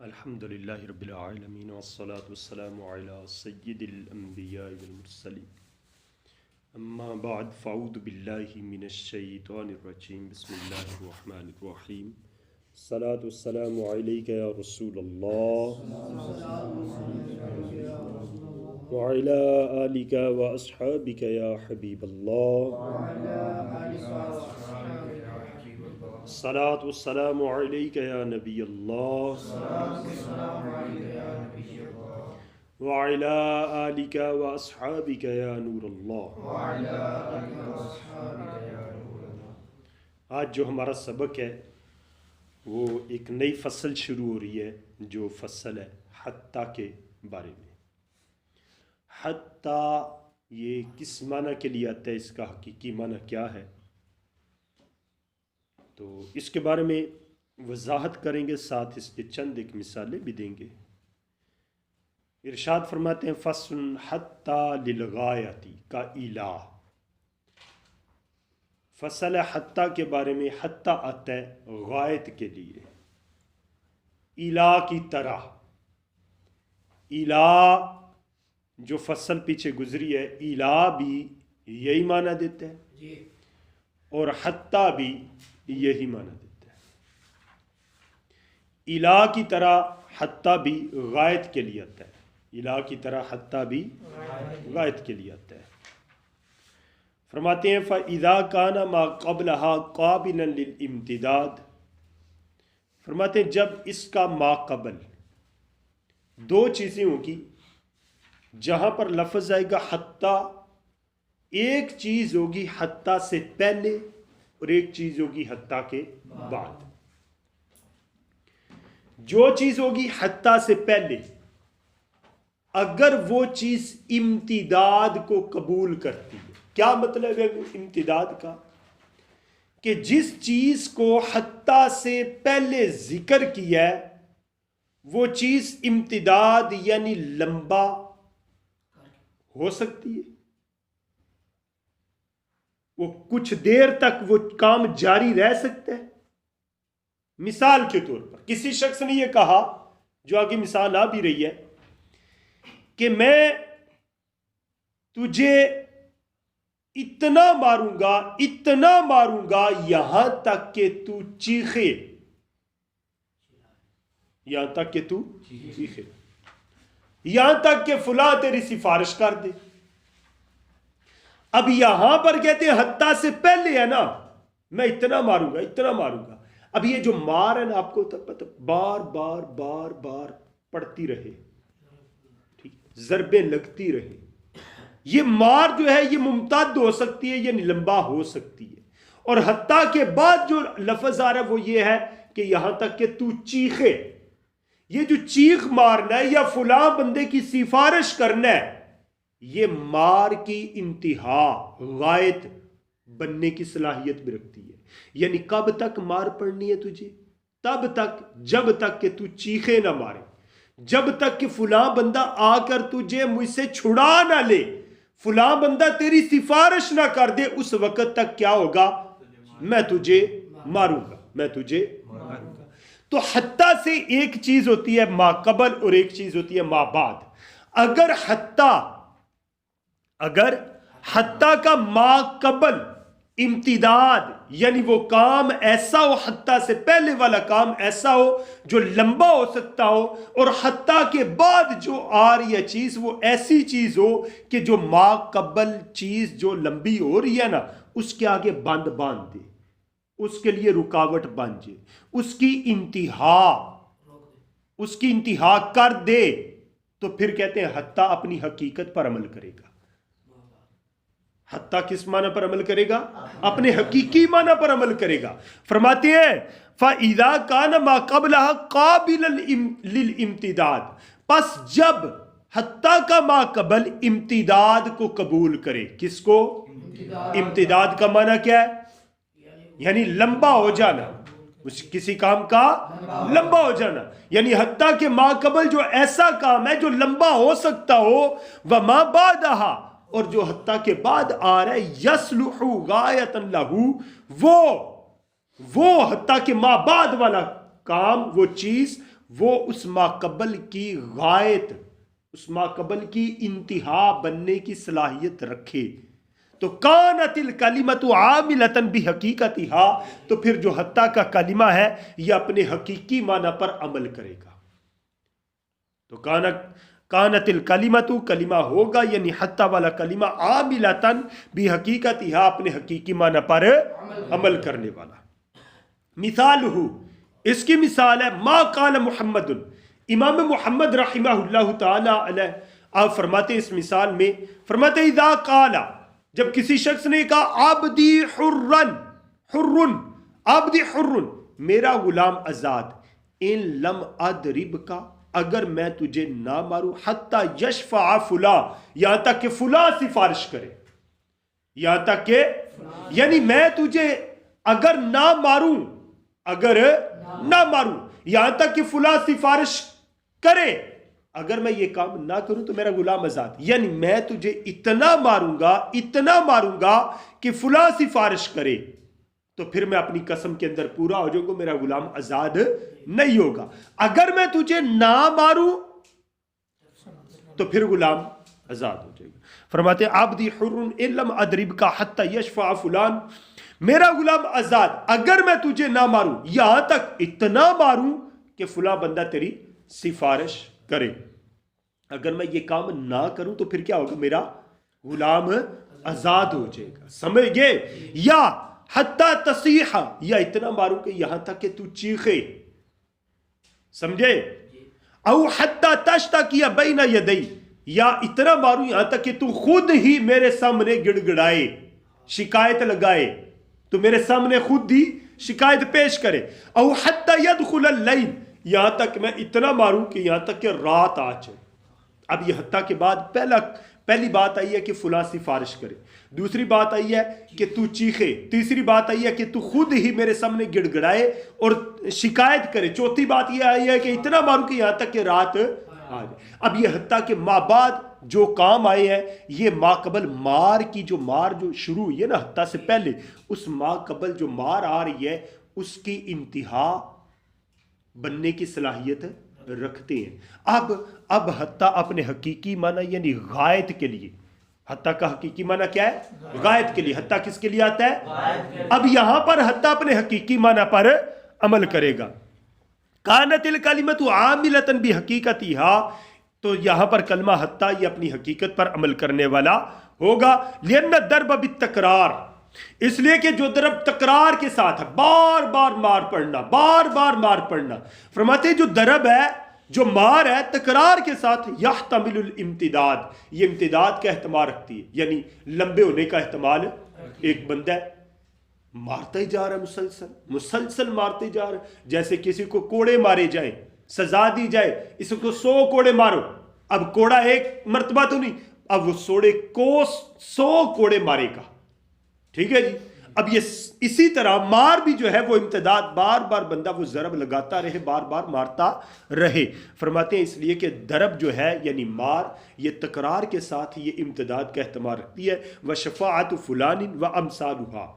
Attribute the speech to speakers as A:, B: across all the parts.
A: الحمد للہ رب العالمین والصلاة والسلام علی سید الانبیاء والمرسلین اما بعد فاعوذ باللہ من الشیطان الرجیم بسم اللہ الرحمن الرحیم الصلاة والسلام علیک یا رسول اللہ وعلی آلک واصحابک یا حبیب اللہ الصلاة والسلام علیک یا نبی اللہ وعلی آلک واصحابک یا نور اللہ۔ آج جو ہمارا سبق ہے وہ ایک نئی فصل شروع ہو رہی ہے، جو فصل ہے حتیٰ کے بارے میں۔ حتیٰ یہ کس معنی کے لیے آتا ہے، اس کا حقیقی معنی کیا ہے، تو اس کے بارے میں وضاحت کریں گے، ساتھ اس کے چند ایک مثالیں بھی دیں گے۔ ارشاد فرماتے ہیں فصل حتیٰ للغایتی کا الہ۔ فصل حتیٰ کے بارے میں حتیٰ آتا ہے غایت کے لیے، الہ کی طرح۔ الہ جو فصل پیچھے گزری ہے، الہ بھی یہی معنی دیتا ہے اور حتیٰ بھی یہی معنی دیتا ہے۔ الہ کی طرح حتیٰ بھی غایت کے لیے آتا ہے، الہ کی طرح حتیٰ بھی غایت کے لیے آتا ہے۔ فرماتے ہیں فَإِذَا كَانَ مَا قَبْلَهَا قَابِلًا لِلْإِمْتِدَادِ۔ فرماتے ہیں جب اس کا ما قبل دو چیزیں ہوگی، جہاں پر لفظ آئے گا حتیٰ، ایک چیز ہوگی حتیٰ سے پہلے اور ایک چیز ہوگی حتیٰ کے بعد۔ جو چیز ہوگی حتیٰ سے پہلے، اگر وہ چیز امتداد کو قبول کرتی ہے، کیا مطلب ہے امتداد کا؟ کہ جس چیز کو حتیٰ سے پہلے ذکر کیا ہے وہ چیز امتداد یعنی لمبا ہو سکتی ہے، وہ کچھ دیر تک وہ کام جاری رہ سکتا ہے۔ مثال کے طور پر کسی شخص نے یہ کہا، جو آگے مثال آ بھی رہی ہے، کہ میں تجھے اتنا ماروں گا یہاں تک کہ تو چیخے، یہاں تک کہ تو چیخے، یہاں تک کہ فلاں تیری سفارش کر دے۔ اب یہاں پر کہتے ہیں حتیٰ سے پہلے ہے نا، میں اتنا ماروں گا۔ اب یہ جو مار ہے نا، آپ کو پتہ بار بار پڑتی رہے، ٹھیک، ضربیں لگتی رہے، یہ مار جو ہے یہ ممتد ہو سکتی ہے، یہ لمبا ہو سکتی ہے۔ اور حتیٰ کے بعد جو لفظ آ رہا ہے وہ یہ ہے کہ یہاں تک کہ تو چیخے، یہ جو چیخ مارنا ہے یا فلاں بندے کی سفارش کرنا ہے، یہ مار کی انتہا غایت بننے کی صلاحیت بھی رکھتی ہے۔ یعنی کب تک مار پڑنی ہے تجھے؟ تب تک جب تک کہ تو چیخے نہ مارے، جب تک کہ فلاں بندہ آ کر تجھے مجھ سے چھڑا نہ لے، فلاں بندہ تیری سفارش نہ کر دے، اس وقت تک کیا ہوگا؟ میں تجھے ماروں گا۔ تو حتیٰ سے ایک چیز ہوتی ہے ما قبل اور ایک چیز ہوتی ہے ما بعد۔ اگر حتیٰ کا ما قبل امتداد یعنی وہ کام ایسا ہو، حتیٰ سے پہلے والا کام ایسا ہو جو لمبا ہو سکتا ہو، اور حتیٰ کے بعد جو آ رہی ہے چیز وہ ایسی چیز ہو کہ جو ما قبل چیز جو لمبی ہو رہی ہے نا، اس کے آگے بند باندھ دے، اس کے لیے رکاوٹ بن جائے، اس کی انتہا کر دے، تو پھر کہتے ہیں حتیٰ اپنی حقیقت پر عمل کرے گا۔ حتیٰ کس معنی پر عمل کرے گا؟ اپنے حقیقی معنی پر عمل کرے گا۔ فرماتے ہیں فَإِذَا كَانَ مَا قَبْلَهَا قَابِلًا لِلْإِمْتِدَادِ، پس جب حتیٰ کا ما قبل امتداد کو قبول کرے، کس کو؟ امتداد کا معنی کیا ہے؟ یعنی لمبا ہو جانا، کسی کام کا لمبا ہو جانا، یعنی حتیٰ کہ ما قبل جو ایسا کام ہے جو لمبا ہو سکتا ہو، وَمَا بَعْدَهَا، اور جو حتیٰ کے بعد آ رہا ہے یصلح غایۃ لہ، وہ حتیٰ کہ ما بعد والا کام، وہ چیز وہ اس ماقبل کی غایت، اس ماقبل کی انتہا بننے کی صلاحیت رکھے تو کانت الکلمۃ عاملۃ بحقیقتھا، تو پھر جو حتیٰ کا کلمہ ہے یہ اپنے حقیقی معنی پر عمل کرے گا. تو کانت الکلمۃ، کلمہ ہوگا یعنی حتیٰ والا کلمہ، عاملۃ بحقیقتھا، اپنے حقیقی معنی پر عمل کرنے والا. مثالہ، اس کی مثال ہے ما قال محمد، امام محمد رحمہ اللہ تعالی علیہ آپ فرماتے ہیں اس مثال میں، فرماتے اذا قال، جب کسی شخص نے کہا عبدی حرن، حرن عبدی حرن، میرا غلام آزاد، ان لم ادرب کا، اگر میں تجھے نہ ماروں، حتی یشفع فلاں، یہاں تک کہ فلاں سفارش کرے، یہاں تک کہ یعنی میں تجھے اگر نہ ماروں، اگر نہ ماروں، یہاں تک کہ فلاں سفارش کرے، اگر میں یہ کام نہ کروں تو میرا غلام آزاد، یعنی میں تجھے اتنا ماروں گا کہ فلاں سفارش کرے، تو پھر میں اپنی قسم کے اندر پورا ہو جاؤں گا، میرا غلام آزاد نہیں ہوگا. اگر میں تجھے نہ ماروں تو پھر غلام آزاد ہو جائے گا. فرماتے ہیں عبدی حر ان لم ادرب کا حتی یشفع فلان، میرا غلام آزاد اگر میں تجھے نہ ماروں، یہاں تک اتنا ماروں کہ فلاں بندہ تیری سفارش کرے. اگر میں یہ کام نہ کروں تو پھر کیا ہوگا، میرا غلام آزاد ہو جائے گا. سمجھ گئے؟ یا حتی تصیح، یا اتنا ماروں کہ یہاں تک کہ تو چیخے، سمجھے؟ او حتی تشتکی بین یدی، یا اتنا ماروں یہاں تک کہ تو خود ہی میرے سامنے گڑ گڑائے، شکایت لگائے، تو میرے سامنے خود ہی شکایت پیش کرے. او حتی یدخل اللیل، یہاں تک میں اتنا ماروں کہ یہاں تک کہ رات آ جائے. اب یہ حتیٰ کے بعد پہلی بات آئی ہے کہ فلاں سفارش کرے، دوسری بات آئی ہے کہ تو چیخے، تیسری بات آئی ہے کہ تو خود ہی میرے سامنے گڑ گڑائے اور شکایت کرے، چوتھی بات یہ آئی ہے کہ اتنا ماروں کہ یہاں تک کہ رات آ جائے. اب یہ حتیٰ کہ ما بعد جو کام آئے ہیں یہ ما قبل مار کی، جو مار جو شروع ہوئی ہے نا حتیٰ سے پہلے، اس ما قبل جو مار آ رہی ہے اس کی انتہا بننے کی صلاحیت رکھتے ہیں. اب حتیٰ اپنے حقیقی معنی یعنی غایت کے لیے، حتیٰ کا حقیقی معنی کیا ہے؟ غایت کے لیے. حتیٰ کس کے لیے آتا ہے؟ اب یہاں پر حتیٰ اپنے حقیقی معنی پر عمل کرے گا. کانت الکلمۃ عاملۃ بحقیقتھا، تو یہاں پر کلمہ حتیٰ یہ اپنی حقیقت پر عمل کرنے والا ہوگا. لأن الضرب بالتکرار، اس لیے کہ جو ضرب تکرار کے ساتھ ہے، بار بار مار پڑنا، بار بار مار پڑنا. فرماتے جو ضرب ہے، جو مار ہے، تکرار کے ساتھ یحتمل الامتداد، یہ امتداد کا احتمال رکھتی ہے، یعنی لمبے ہونے کا احتمال. ایک بندہ ہے مارتا ہی جا رہا ہے، مسلسل مارتے جا رہا ہے، جیسے کسی کو کوڑے مارے جائیں، سزا دی جائے، اس کو 100 کوڑے مارو. اب کوڑا ایک مرتبہ تو نہیں، اب وہ 100 کوڑے مارے گا. ٹھیک ہے جی. اب یہ اسی طرح مار بھی جو ہے وہ امتداد، بار بار بندہ وہ ضرب لگاتا رہے، بار بار مارتا رہے. فرماتے ہیں اس لیے کہ ضرب جو ہے یعنی مار، یہ تکرار کے ساتھ یہ امتداد کا احتمال رکھتی ہے. وشفاعت فلان و امثالھا،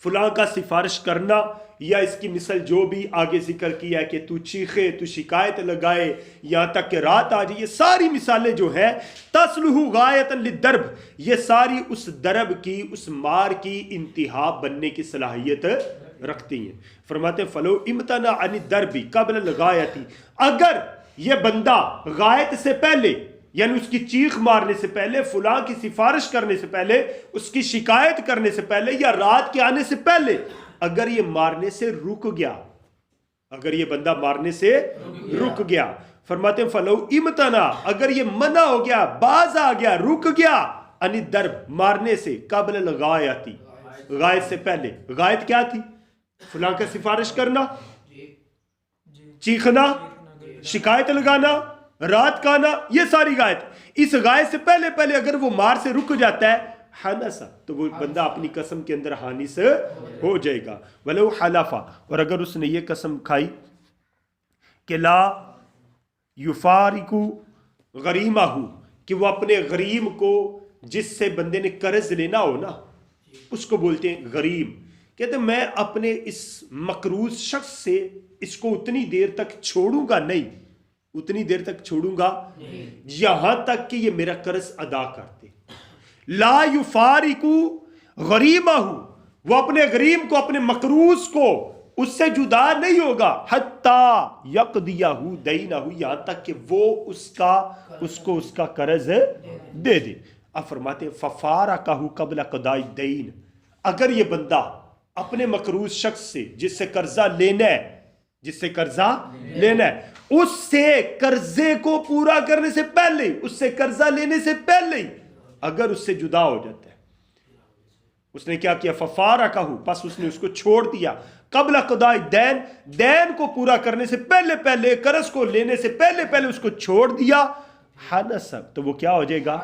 A: فلاں کا سفارش کرنا، یا اس کی مثل جو بھی آگے ذکر کیا ہے کہ تو چیخے، تو شکایت لگائے یہاں تک کہ رات آ جائے، یہ ساری مثالیں جو ہیں تصلح غایۃ للضرب، یہ ساری اس ضرب کی، اس مار کی انتہا بننے کی صلاحیت رکھتی ہیں. فرماتے ہیں فلو امتنع عن الضرب قبل الغایۃ، اگر یہ بندہ غایت سے پہلے یعنی اس کی چیخ مارنے سے پہلے، فلاں کی سفارش کرنے سے پہلے، اس کی شکایت کرنے سے پہلے، یا رات کے آنے سے پہلے اگر یہ مارنے سے رک گیا، اگر یہ بندہ مارنے سے رک گیا، فرماتے ہیں فلو امتنع، اگر یہ منع ہو گیا، باز آ گیا، رک گیا، عن الضرب مارنے سے، قبل الغایۃ غایت سے پہلے. غایت کیا تھی؟ فلاں کا سفارش کرنا، چیخنا، شکایت لگانا، رات کا آنا، یہ ساری غایت. اس غایت سے پہلے اگر وہ مار سے رک جاتا ہے، حنسا، تو وہ بندہ اپنی قسم کے اندر حانس ہو جائے گا. ولو حلفا، اور اگر اس نے یہ قسم کھائی کہ لا یفارقو غریمہ، کہ وہ اپنے غریم کو، جس سے بندے نے قرض لینا ہو نا، اس کو بولتے ہیں غریم، کہتے میں اپنے اس مقروض شخص سے اس کو اتنی دیر تک چھوڑوں گا نہیں، اتنی دیر تک چھوڑوں گا یہاں تک کہ یہ میرا قرض ادا کرتے. لا یفارقو غریمہ، وہ اپنے غریم کو، اپنے مقروض کو اس سے جدا نہیں ہوگا، حتی یقضیہ دینہ، یہاں تک کہ وہ اس کا قرض دے دے. اب فرماتے ہیں ففارقہ قبل قضاء الدین، اگر یہ بندہ اپنے مقروض شخص سے جس سے قرضہ لینا ہے اس سے قرضے کو پورا کرنے سے پہلے، اس سے قرضہ لینے سے پہلے اگر اس سے جدا ہو جاتا ہے، اس نے کیا کیا؟ ففارقہ، پس اس نے اس کو چھوڑ دیا، قبل قضاء الدین، دین کو پورا کرنے سے پہلے، قرض کو لینے سے پہلے اس کو چھوڑ دیا، حنسب، تو وہ کیا ہو جائے گا؟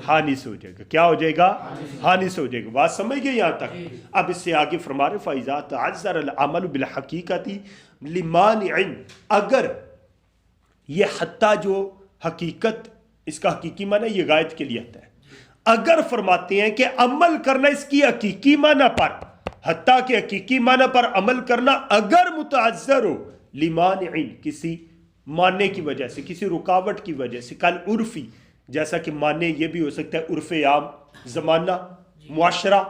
A: حانس ہو جائے گا. کیا ہو جائے گا؟ حانس ہو جائے گا. بات سمجھ گئے یہاں تک؟ اب اس سے آگے فرما رہے فَإِذَا تَعَذَّرَ الْعَمَلُ بِالْحَقِيقَةِ لِمَانِعٍ، اگر یہ حتیٰ جو حقیقت، اس کا حقیقی معنی یہ غائط کے لیے آتا ہے، اگر فرماتے ہیں کہ عمل کرنا اس کی حقیقی معنی پر، حتیٰ کہ حقیقی معنی پر عمل کرنا اگر متعذر ہو، لِمَانِعٍ، کسی ماننے کی وجہ سے، کسی رکاوٹ کی وجہ سے، کل عرفی، جیسا کہ ماننے یہ بھی ہو سکتا ہے عرف عام، زمانہ، معاشرہ،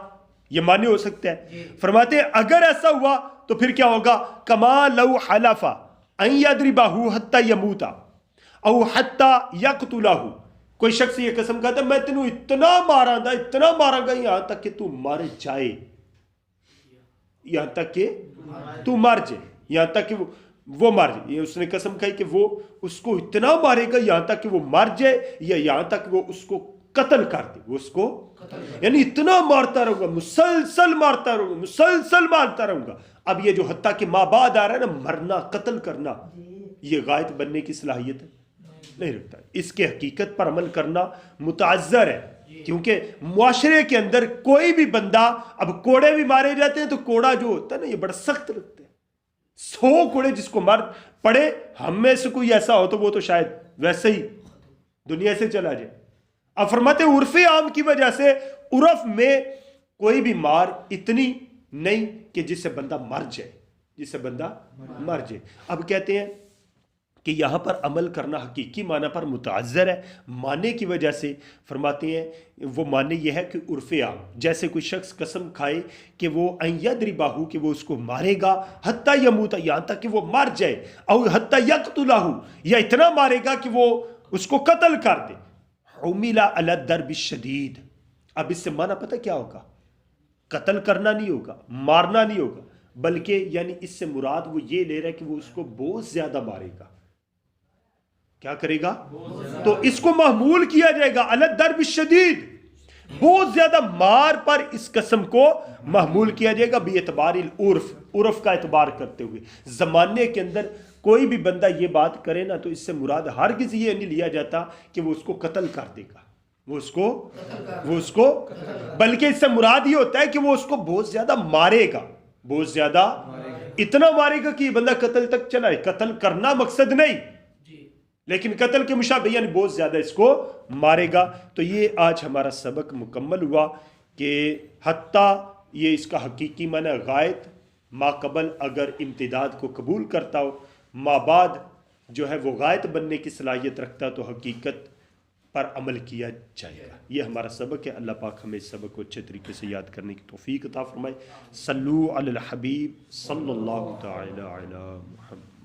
A: یہ ماننے ہو سکتا ہے. فرماتے ہیں اگر ایسا ہوا تو پھر کیا ہوگا؟ کما لو حلف ان یضربہ حتی یموت او حتی یقتلہ، کوئی شخص یہ قسم کہتا ہے میں تینوں اتنا ماراں گا یہاں تک کہ تو مر جائے، یہاں تک کہ تو مر جائے، یہاں تک کہ وہ مر جائے. یہ اس نے قسم کھائی کہ وہ اس کو اتنا مارے گا یہاں تک کہ وہ مر جائے، یا یہاں تک وہ اس کو قتل کر دے، وہ اس کو یعنی اتنا مارتا رہوں گا، مسلسل مارتا رہوں گا. اب یہ جو حتیٰ کہ ما بعد آ رہا ہے نا، مرنا، قتل کرنا، یہ غائط بننے کی صلاحیت نہیں رکھتا. اس کے حقیقت پر عمل کرنا متعذر ہے، کیونکہ معاشرے کے اندر کوئی بھی بندہ، اب کوڑے بھی مارے جاتے ہیں تو کوڑا جو ہوتا ہے نا یہ بڑا سخت لگتا ہے. 100 کوڑے جس کو مار پڑے، ہم میں سے کوئی ایسا ہو تو وہ تو شاید ویسے ہی دنیا سے چلا جائے. اب فرماتے عرف عام کی وجہ سے، عرف میں کوئی بھی مار اتنی نہیں کہ جس سے بندہ مر جائے. اب کہتے ہیں کہ یہاں پر عمل کرنا حقیقی معنی پر متعذر ہے، معنی کی وجہ سے. فرماتے ہیں وہ معنی یہ ہے کہ عرف عام، جیسے کوئی شخص قسم کھائے کہ وہ ان یضربہ، کہ وہ اس کو مارے گا، حتی یموت، یہاں تک کہ وہ مر جائے، او حتی یقتلہ، یا اتنا مارے گا کہ وہ اس کو قتل کر دے. حمل علی الضرب الشدید، اب اس سے معنی پتہ کیا ہوگا؟ قتل کرنا نہیں ہوگا، مارنا نہیں ہوگا، بلکہ یعنی اس سے مراد وہ یہ لے رہا ہے کہ وہ اس کو بہت زیادہ مارے گا. کیا کرے گا؟ تو اس کو محمول کیا جائے گا علی الضرب الشدید، بہت زیادہ مار پر اس قسم کو محمول کیا جائے گا، بی اعتبار العرف، عرف کا اعتبار کرتے ہوئے. زمانے کے اندر کوئی بھی بندہ یہ بات کرے نا تو اس سے مراد ہرگز یہ نہیں لیا جاتا کہ وہ اس کو قتل کر دے گا، وہ اس کو بلکہ اس سے مراد یہ ہوتا ہے کہ وہ اس کو بہت زیادہ مارے گا، بہت زیادہ اتنا مارے گا کہ یہ بندہ قتل تک چلا ہے. قتل کرنا مقصد نہیں، لیکن قتل کے مشابہ یعنی بہت زیادہ اس کو مارے گا. تو یہ آج ہمارا سبق مکمل ہوا کہ حتیٰ یہ اس کا حقیقی معنی غائط، ما قبل اگر امتداد کو قبول کرتا ہو، ما بعد جو ہے وہ غائط بننے کی صلاحیت رکھتا تو حقیقت پر عمل کیا جائے گا. یہ ہمارا سبق ہے. اللہ پاک ہمیں اس سبق کو اچھے طریقے سے یاد کرنے کی توفیق عطا فرمائے. صلو علی الحبیب صلی اللہ تعالی علی محمد.